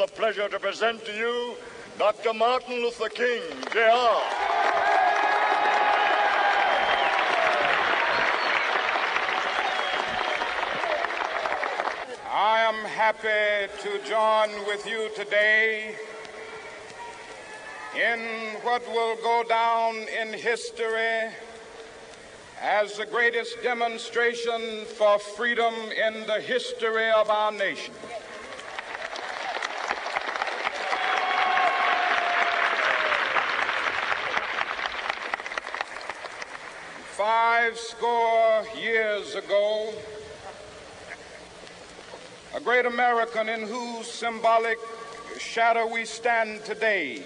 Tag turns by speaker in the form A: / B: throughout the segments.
A: the pleasure to present to you Dr. Martin Luther King, Jr.
B: I am happy to join with you today in what will go down in history as the greatest demonstration for freedom in the history of our nation. Five score years ago, a great American in whose symbolic shadow we stand today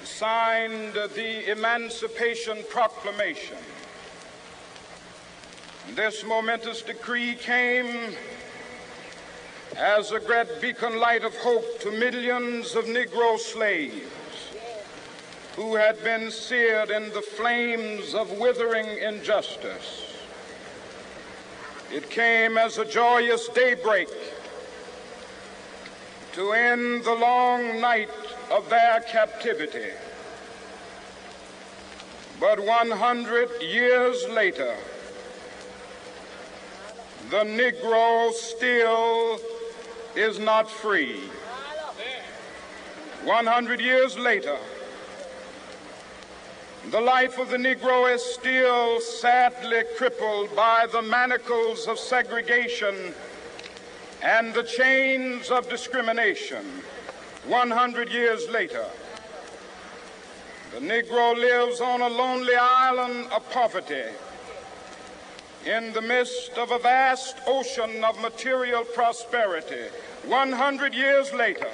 B: signed the Emancipation Proclamation. This momentous decree came as a great beacon light of hope to millions of Negro slaves who had been seared in the flames of withering injustice. It came as a joyous daybreak to end the long night of their captivity. But 100 years later, the Negro still is not free. 100 years later, the life of the Negro is still sadly crippled by the manacles of segregation and the chains of discrimination. 100 years later, the Negro lives on a lonely island of poverty in the midst of a vast ocean of material prosperity. 100 years later,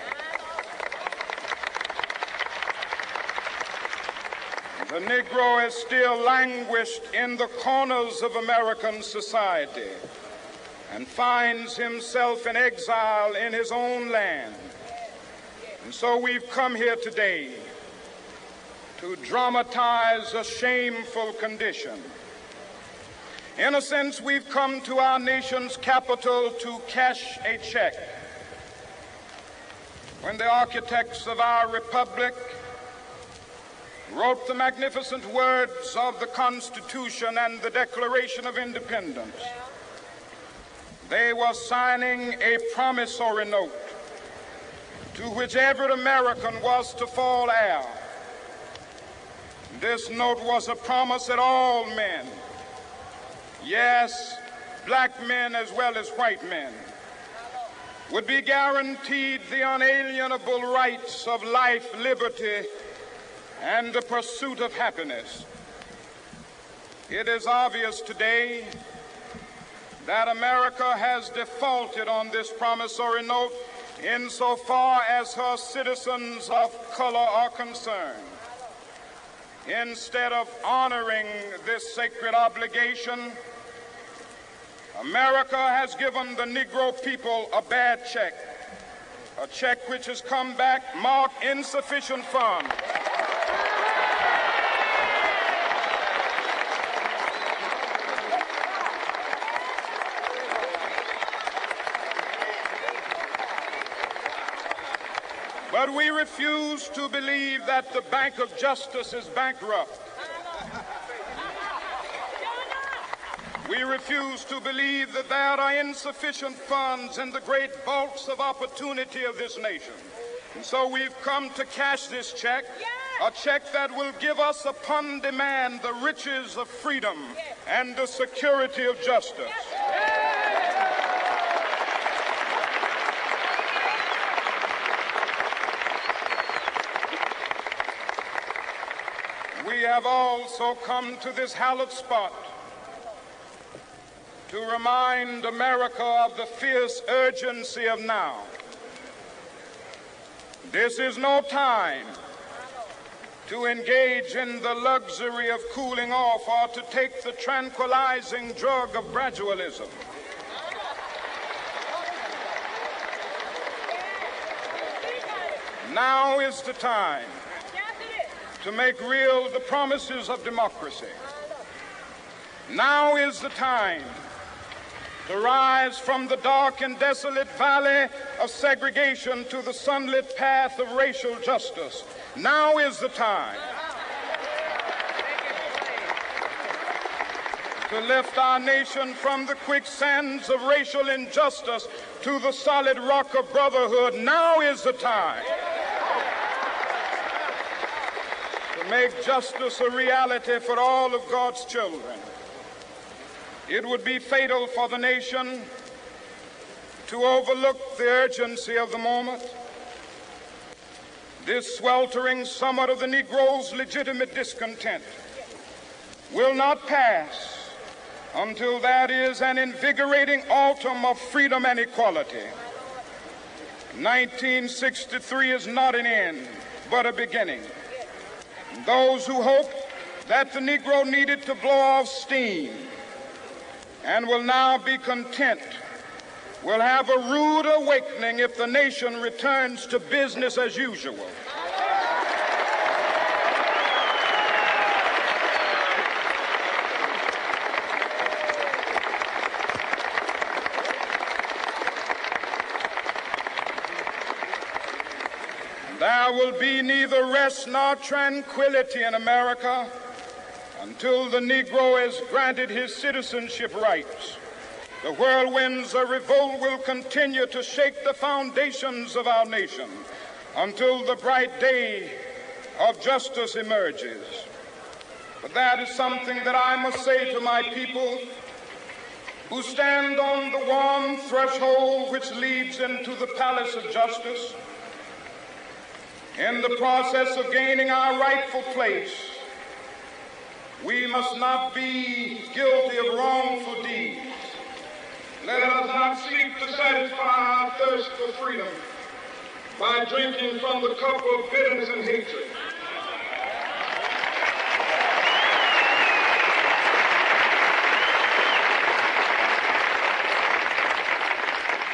B: the Negro is still languished in the corners of American society and finds himself in exile in his own land. And so we've come here today to dramatize a shameful condition. In a sense, we've come to our nation's capital to cash a check. When the architects of our republic wrote the magnificent words of the Constitution and the Declaration of Independence, they were signing a promissory note to which every American was to fall heir. This note was a promise that all men, yes, black men as well as white men, would be guaranteed the unalienable rights of life, liberty, and the pursuit of happiness. It is obvious today that America has defaulted on this promissory note insofar as her citizens of color are concerned. Instead of honoring this sacred obligation, America has given the Negro people a bad check, a check which has come back marked insufficient funds. But we refuse to believe that the Bank of Justice is bankrupt. We refuse to believe that there are insufficient funds in the great vaults of opportunity of this nation. And so we've come to cash this check, a check that will give us upon demand the riches of freedom and the security of justice. We have also come to this hallowed spot to remind America of the fierce urgency of now. This is no time to engage in the luxury of cooling off or to take the tranquilizing drug of gradualism. Now is the time to make real the promises of democracy. Now is the time to rise from the dark and desolate valley of segregation to the sunlit path of racial justice. Now is the time to lift our nation from the quicksands of racial injustice to the solid rock of brotherhood. Now is the time to make justice a reality for all of God's children. It would be fatal for the nation to overlook the urgency of the moment. This sweltering summit of the Negro's legitimate discontent will not pass until that is an invigorating autumn of freedom and equality. 1963 is not an end, but a beginning. Those who hope that the Negro needed to blow off steam and will now be content will have a rude awakening if the nation returns to business as usual. There will be neither rest nor tranquility in America until the Negro is granted his citizenship rights. The whirlwinds of revolt will continue to shake the foundations of our nation until the bright day of justice emerges. But that is something that I must say to my people who stand on the warm threshold which leads into the palace of justice. In the process of gaining our rightful place, we must not be guilty of wrongful deeds. Let us not seek to satisfy our thirst for freedom by drinking from the cup of bitterness and hatred.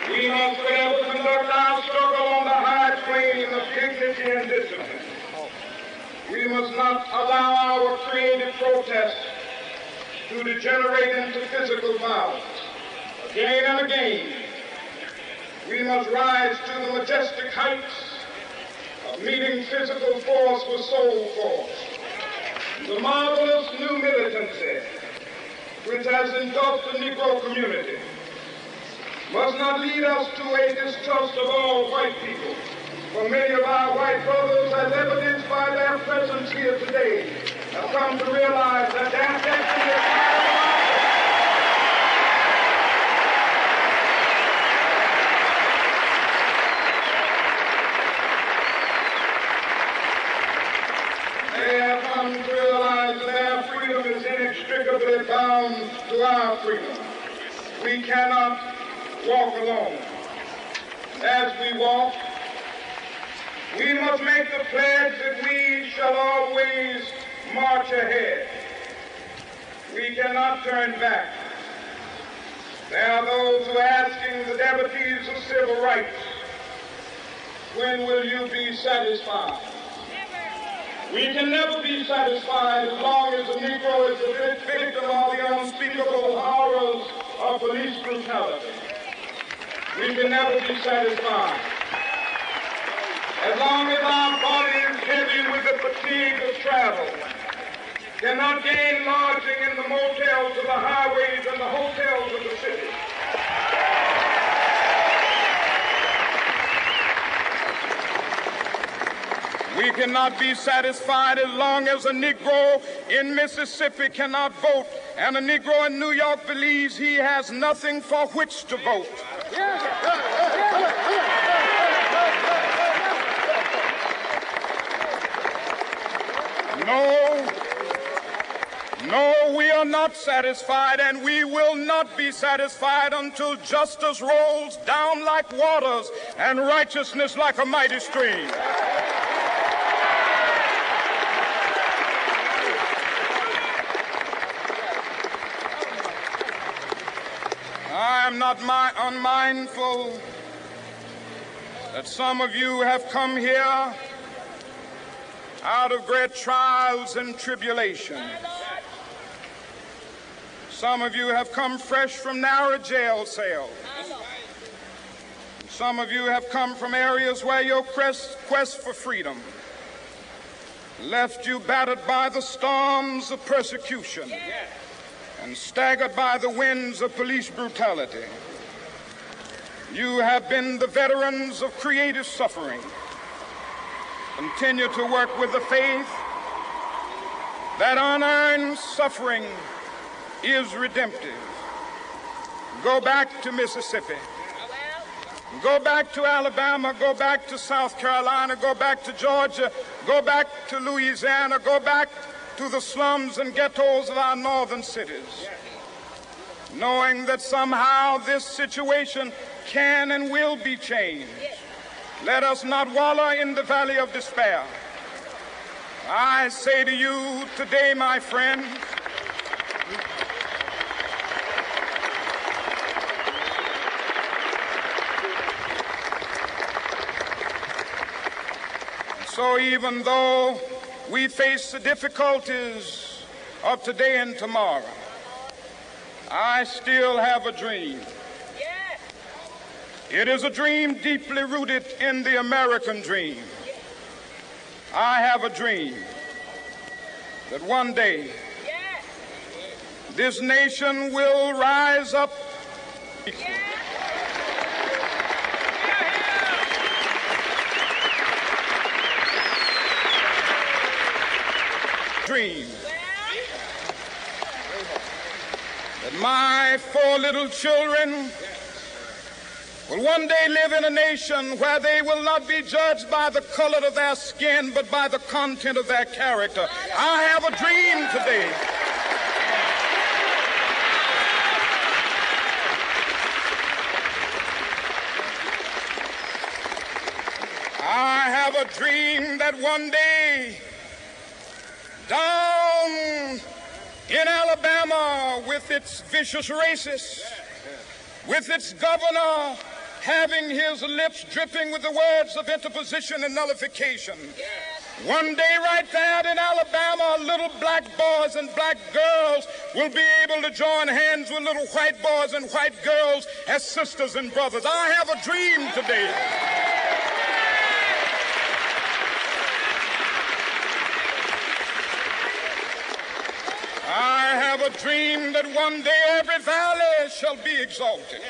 B: We must forever conduct our struggle on the high plane of dignity and discipline. We must not allow our creative protest to degenerate into physical violence. Again and again, we must rise to the majestic heights of meeting physical force with soul force. The marvelous new militancy which has engulfed the Negro community must not lead us to a distrust of all white people. For many of our white brothers, as evidenced by their presence here today, have come to realize that their destiny is They have come to realize that their freedom is inextricably bound to our freedom. We cannot walk alone. As we walk, we must make the pledge that we shall always march ahead. We cannot turn back. There are those who are asking the devotees of civil rights, when will you be satisfied? We can never be satisfied as long as the Negro is a victim of the unspeakable horrors of police brutality. We can never be satisfied as long as our body is heavy with the fatigue of travel, cannot gain lodging in the motels of the highways and the hotels of the city. We cannot be satisfied as long as a Negro in Mississippi cannot vote and a Negro in New York believes he has nothing for which to vote. No, we are not satisfied, and we will not be satisfied until justice rolls down like waters and righteousness like a mighty stream. I am not unmindful that some of you have come here out of great trials and tribulations. Some of you have come fresh from narrow jail cells. Some of you have come from areas where your quest for freedom left you battered by the storms of persecution and staggered by the winds of police brutality. You have been the veterans of creative suffering. Continue to work with the faith that unearned suffering is redemptive. Go back to Mississippi. Go back to Alabama. Go back to South Carolina. Go back to Georgia. Go back to Louisiana. Go back to the slums and ghettos of our northern cities, knowing that somehow this situation can and will be changed. Let us not wallow in the valley of despair. I say to you today, my friends, so even though we face the difficulties of today and tomorrow, I still have a dream. It is a dream deeply rooted in the American dream. I have a dream that one day this nation will rise up. Dream that my 4 little children will one day live in a nation where they will not be judged by the color of their skin, but by the content of their character. I have a dream today. I have a dream that one day, down in Alabama, with its vicious racists, with its governor having his lips dripping with the words of interposition and nullification. One day right there in Alabama, little black boys and black girls will be able to join hands with little white boys and white girls as sisters and brothers. I have a dream today. I have a dream that one day every valley shall be exalted,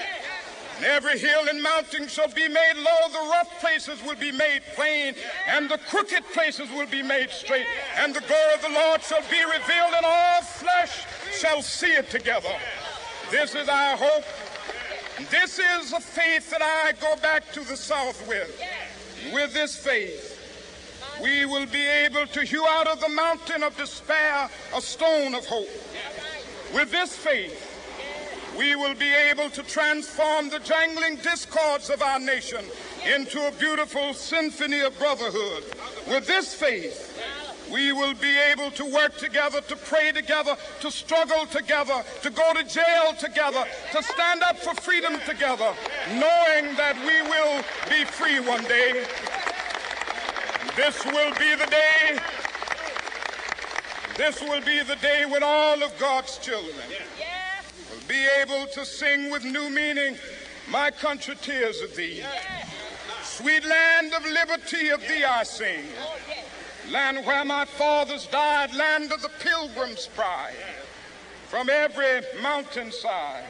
B: and every hill and mountain shall be made low. The rough places will be made plain, and the crooked places will be made straight. And the glory of the Lord shall be revealed, and all flesh shall see it together. This is our hope. This is a faith that I go back to the South with. With this faith, we will be able to hew out of the mountain of despair a stone of hope. With this faith, we will be able to transform the jangling discords of our nation into a beautiful symphony of brotherhood. With this faith, we will be able to work together, to pray together, to struggle together, to go to jail together, to stand up for freedom together, knowing that we will be free one day. This will be the day. This will be the day when all of God's children will be able to sing with new meaning, "My country, tears of thee. Sweet land of liberty, of thee I sing. Land where my fathers died, land of the pilgrim's pride. From every mountainside,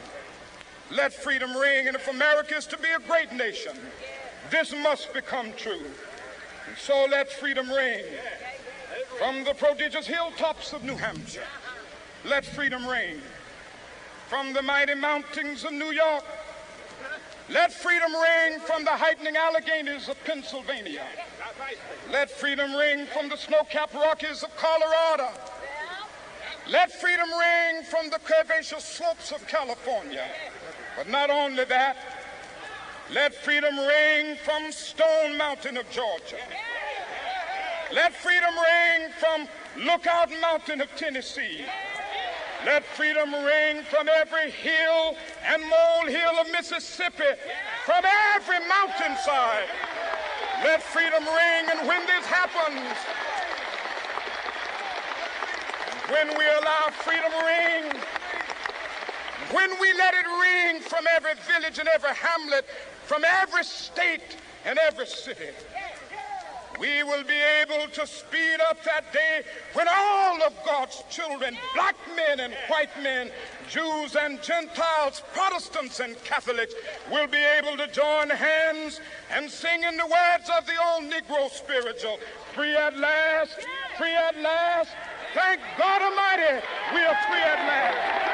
B: let freedom ring. And if America is to be a great nation, this must become true. And so let freedom ring from the prodigious hilltops of New Hampshire. Let freedom ring from the mighty mountains of New York. Let freedom ring from the heightening Alleghenies of Pennsylvania. Let freedom ring from the snow-capped Rockies of Colorado. Let freedom ring from the curvaceous slopes of California. But not only that, let freedom ring from Stone Mountain of Georgia. Let freedom ring from Lookout Mountain of Tennessee. Let freedom ring from every hill and molehill of Mississippi, from every mountainside. Let freedom ring, and when this happens, when we allow freedom to ring, when we let it ring from every village and every hamlet, from every state and every city. We will be able to speed up that day when all of God's children, black men and white men, Jews and Gentiles, Protestants and Catholics, will be able to join hands and sing in the words of the old Negro spiritual, free at last, free at last. Thank God Almighty, we are free at last.